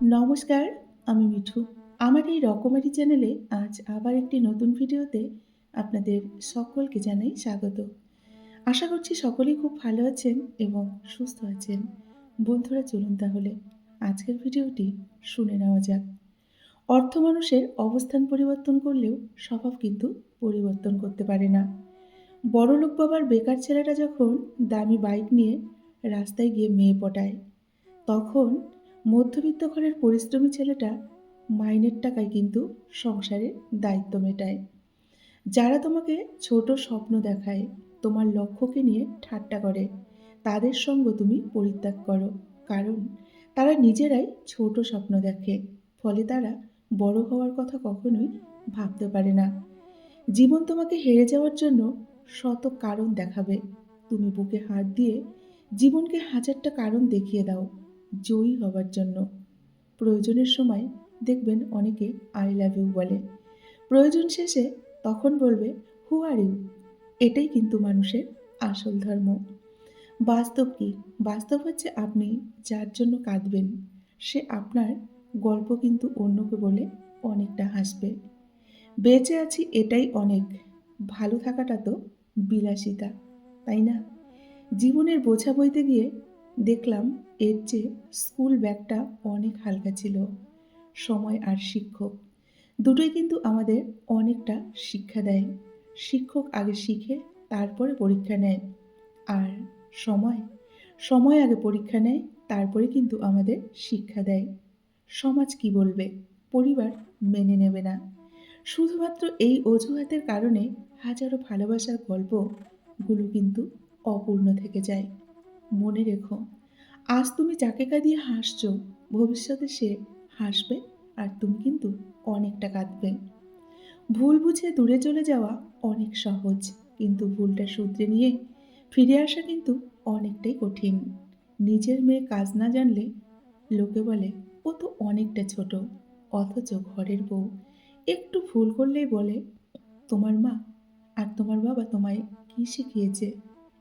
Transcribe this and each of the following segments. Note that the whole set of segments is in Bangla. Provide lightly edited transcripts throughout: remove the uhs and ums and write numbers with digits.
নমস্কার, আমি মিঠু। আমার এই রকমারি চ্যানেলে আজ আবার একটি নতুন ভিডিওতে আপনাদের সকলকে জানাই স্বাগত। আশা করছি সকলেই খুব ভালো আছেন এবং সুস্থ আছেন। বন্ধুরা চলুন তাহলে আজকের ভিডিওটি শুনে নেওয়া যাক। অর্থ মানুষের অবস্থান পরিবর্তন করলেও স্বভাব কিন্তু পরিবর্তন করতে পারে না। বড়লোক বাবার বেকার ছেলেটা যখন দামি বাইক নিয়ে রাস্তায় গিয়ে মেয়ে পটায়, তখন মধ্যবিত্ত ঘরের পরিশ্রমী ছেলেটা মাইনের টাকায় কিন্তু সংসারের দায়িত্ব মেটায়। যারা তোমাকে ছোট স্বপ্ন দেখায়, তোমার লক্ষ্যকে নিয়ে ঠাট্টা করে, তাদের সঙ্গ তুমি পরিত্যাগ করো। কারণ তারা নিজেরাই ছোট স্বপ্ন দেখে, ফলে তারা বড় হওয়ার কথা কখনোই ভাবতে পারে না। জীবন তোমাকে হেরে যাওয়ার জন্য শত কারণ দেখাবে। তুমি বুকে হাত দিয়ে জীবনকে হাজারটা কারণ দেখিয়ে দাও জয়ী হবার জন্য। প্রয়োজনের সময় দেখবেন অনেকে আই লাভ ইউ বলে, প্রয়োজন শেষে তখন বলবে হু আর ইউ। এটাই কিন্তু মানুষের আসল ধর্ম। বাস্তব কি? বাস্তব হচ্ছে আপনি যার জন্য কাঁদবেন, সে আপনার গল্প কিন্তু অন্যকে বলে অনেকটা হাসবে। বেঁচে আছি এটাই অনেক, ভালো থাকাটা তো বিলাসিতা, তাই না? জীবনের বোঝা বইতে গিয়ে দেখলাম এর চেয়ে স্কুল ব্যাগটা অনেক হালকা ছিল। সময় আর শিক্ষক দুটোই কিন্তু আমাদের অনেকটা শিক্ষা দেয়। শিক্ষক আগে শিখে তারপরে পরীক্ষা নেয়, আর সময় সময় আগে পরীক্ষা নেয় তারপরে কিন্তু আমাদের শিক্ষা দেয়। সমাজ কি বলবে? পরিবার মেনে নেবে না। শুধুমাত্র এই অজুহাতের কারণে হাজারো ভালোবাসার গল্পগুলো কিন্তু অপূর্ণ থেকে যায়। মনে রেখো, আজ তুমি যাকে কাঁদিয়ে হাসছো, ভবিষ্যতে সে হাসবে আর তুমি কিন্তু অনেকটা কাঁদবে। ভুল বুঝে দূরে চলে যাওয়া অনেক সহজ, কিন্তু ভুলটা শুধরে নিয়ে ফিরে আসা কিন্তু অনেকটাই কঠিন। নিজের মেয়ে কাজ না জানলে লোকে বলে ও তো অনেকটা ছোট, অথচ ঘরের বউ একটু ভুল করলেই বলে তোমার মা আর তোমার বাবা তোমায় কি শিখিয়েছে,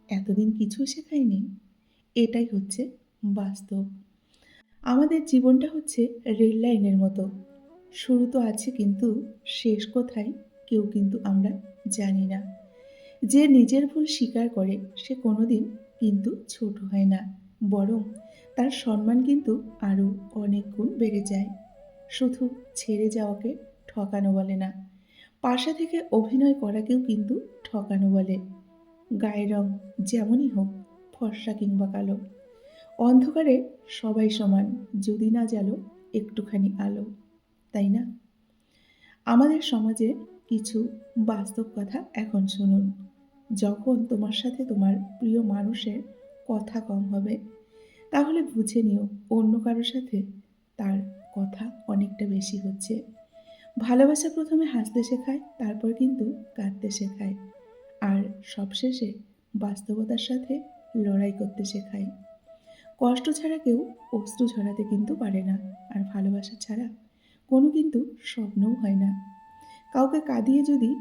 এতদিন কিছু শেখায়নি। এটাই হচ্ছে বাস্তব। আমাদের জীবনটা হচ্ছে রেল লাইনের মতো, শুরু তো আছে কিন্তু শেষ কোথায় কেউ কিন্তু আমরা জানি না। যে নিজের ভুল স্বীকার করে সে কোনোদিন কিন্তু ছোট হয় না, বরং তার সম্মান কিন্তু আরও অনেক গুণ বেড়ে যায়। শুধু ছেড়ে যাওয়াকে ঠকানো বলে না, পাশে থেকে অভিনয় করাকেও কিন্তু ঠকানো বলে। গায়ের রং যেমনই হোক, ফর্সা কিংবা কালো, অন্ধকারে সবাই সমান, যদি না জ্বালো একটুখানি আলো, তাই না? আমাদের সমাজে কিছু বাস্তব কথা এখন শুনুন। যখন তোমার সাথে তোমার প্রিয় মানুষের কথা কম হবে, তাহলে বুঝে নিও অন্য কারোর সাথে তার কথা অনেকটা বেশি হচ্ছে। ভালোবাসা প্রথমে হাসতে শেখায়, তারপর কিন্তু কাঁদতে শেখায়, আর সবশেষে বাস্তবতার সাথে লড়াই করতে শেখায়। কষ্ট ছাড়া কেউ অশ্রু ঝরাতে কিন্তু পারে না, আর ভালোবাসা ছাড়া কোনো কিন্তু স্বপ্নও হয় না। কাউকে কাঁদিয়ে যদি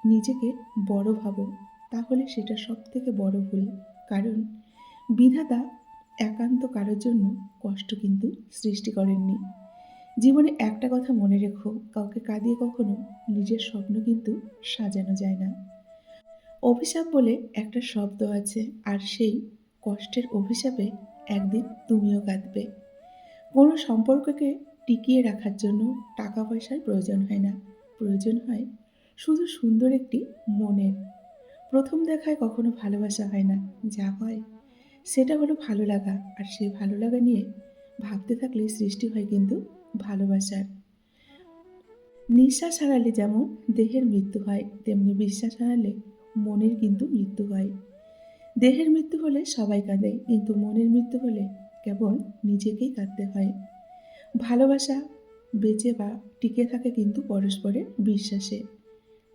নিজেকে বড় ভাবো, তাহলে সেটা সব থেকে বড় ভুল। কারণ বিধাতা একান্ত কারোর জন্য কষ্ট কিন্তু সৃষ্টি করেননি। জীবনে একটা কথা মনে রেখো, কাউকে কাঁদিয়ে কখনো নিজের স্বপ্ন কিন্তু সাজানো যায় না। অভিশাপ বলে একটা শব্দ আছে, আর সেই কষ্টের অভিশাপে একদিন তুমিও কাঁদবে। কোনো সম্পর্ককে টিকিয়ে রাখার জন্য টাকা পয়সার প্রয়োজন হয় না, প্রয়োজন হয় শুধু সুন্দর একটি মনের। প্রথম দেখায় কখনো ভালোবাসা হয় না, যা হয় সেটা হলো ভালো লাগা, আর সেই ভালো লাগা নিয়ে ভাবতে থাকলে সৃষ্টি হয় কিন্তু ভালোবাসার। নিঃশ্বাস হারালে যেমন দেহের মৃত্যু হয়, তেমনি বিশ্বাস হারালে মনের কিন্তু মৃত্যু হয়। দেহের মৃত্যু হলে সবাই কাঁদে, কিন্তু মনের মৃত্যু হলে কেবল নিজেকেই কাঁদতে হয়। ভালোবাসা বেঁচে বা টিকে থাকে কিন্তু পরস্পরের বিশ্বাসে।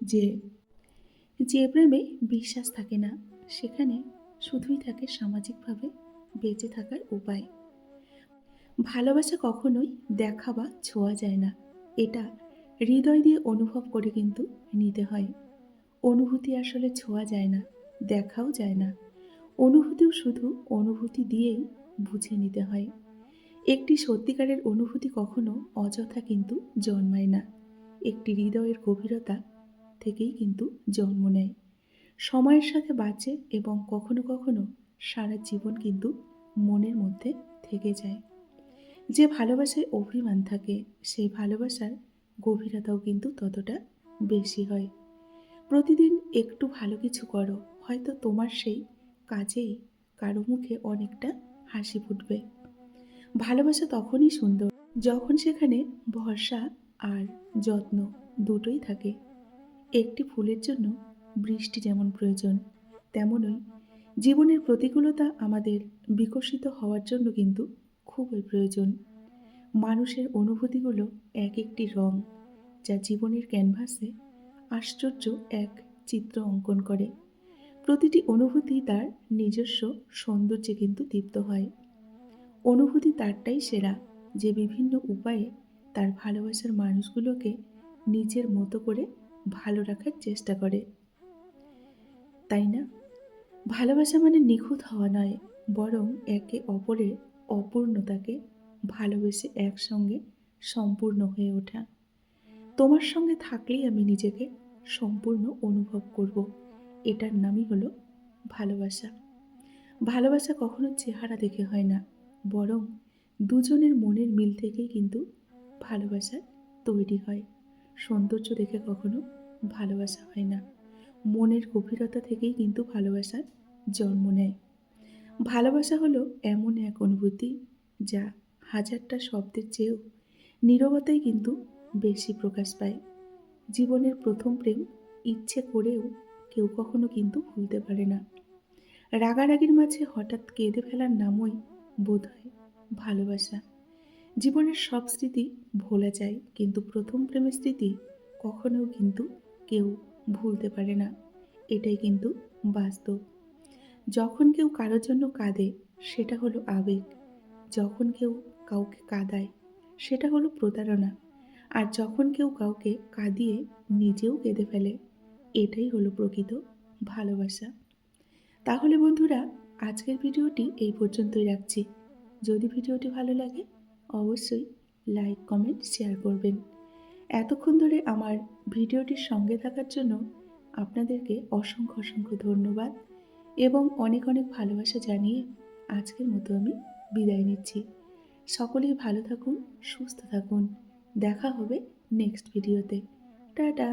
যে যে প্রেমে বিশ্বাস থাকে না, সেখানে শুধুই থাকে সামাজিকভাবে বেঁচে থাকার উপায়। ভালোবাসা কখনোই দেখা বা ছোঁয়া যায় না, এটা হৃদয় দিয়ে অনুভব করে কিন্তু নিতে হয়। অনুভূতি আসলে ছোঁয়া যায় না, দেখাও যায় না। অনুভূতিও শুধু অনুভূতি দিয়েই বুঝে নিতে হয়। একটি সত্যিকারের অনুভূতি কখনো অযথা কিন্তু জন্মায় না। একটি হৃদয়ের গভীরতা থেকেই কিন্তু জন্ম নেয়। সময়ের সাথে বাঁচে এবং কখনো কখনো সারা জীবন কিন্তু মনের মধ্যে থেকে যায়। যে ভালোবাসায় অভিমান থাকে, সেই ভালোবাসার গভীরতাও কিন্তু ততটা বেশি হয়। প্রতিদিন একটু ভালো কিছু করো, হয়তো তোমার সেই কাজেই কারো মুখে অনেকটা হাসি ফুটবে। ভালোবাসা তখনই সুন্দর যখন সেখানে ভরসা আর যত্ন দুটোই থাকে। একটি ফুলের জন্য বৃষ্টি যেমন প্রয়োজন, তেমনই জীবনের প্রতিকূলতা আমাদের বিকশিত হওয়ার জন্য কিন্তু খুবই প্রয়োজন। মানুষের অনুভূতিগুলো এক একটি রং, যা জীবনের ক্যানভাসে আশ্চর্য এক চিত্র অঙ্কন করে। প্রতিটি অনুভূতি তার নিজস্ব সৌন্দর্যে কিন্তু দীপ্ত হয়। অনুভূতি তারটাই সেরা, যে বিভিন্ন উপায়ে তার ভালোবাসার মানুষগুলোকে নিজের মতো করে ভালো রাখার চেষ্টা করে, তাই না? ভালোবাসা মানে নিখুঁত হওয়া নয়, বরং একে অপরের অপূর্ণতাকে ভালোবেসে একসঙ্গে সম্পূর্ণ হয়ে ওঠা। তোমার সঙ্গে থাকলেই আমি নিজেকে সম্পূর্ণ অনুভব করব। এটার নামই হলো ভালোবাসা। ভালোবাসা কখনো চেহারা দেখে হয় না, বরং দুজনের মনের মিল থেকেই কিন্তু ভালোবাসা তৈরি হয়। সৌন্দর্য দেখে কখনো ভালোবাসা হয় না, মনের গভীরতা থেকেই কিন্তু ভালোবাসার জন্ম নেয়। ভালোবাসা হলো এমন এক অনুভূতি যা হাজারটা শব্দের চেয়েও নীরবতায় কিন্তু বেশি প্রকাশ পায়। জীবনের প্রথম প্রেম ইচ্ছে করেও কেউ কখনো কিন্তু ভুলতে পারে না। রাগারাগির মাঝে হঠাৎ কেঁদে ফেলার নামই বোধহয় ভালোবাসা। জীবনের সব স্মৃতি ভোলা যায়, কিন্তু প্রথম প্রেমের স্মৃতি কখনোও কিন্তু কেউ ভুলতে পারে না। এটাই কিন্তু বাস্তব। যখন কেউ কারোর জন্য কাঁদে, সেটা হলো আবেগ। যখন কেউ কাউকে কাঁদায়, সেটা হলো প্রতারণা। আর যখন কেউ কাউকে কাঁদিয়ে নিজেও কেঁদে ফেলে, এটাই হলো প্রকৃত ভালোবাসা। তাহলে বন্ধুরা, আজকের ভিডিওটি এই পর্যন্তই রাখছি। যদি ভিডিওটি ভালো লাগে, অবশ্যই লাইক, কমেন্ট, শেয়ার করবেন। এতক্ষণ ধরে আমার ভিডিওটির সঙ্গে থাকার জন্য আপনাদেরকে অসংখ্য অসংখ্য ধন্যবাদ এবং অনেক অনেক ভালোবাসা জানিয়ে আজকের মতো আমি বিদায় নিচ্ছি। সকলেই ভালো থাকুন, সুস্থ থাকুন। দেখা হবে নেক্সট ভিডিওতে। টাটা।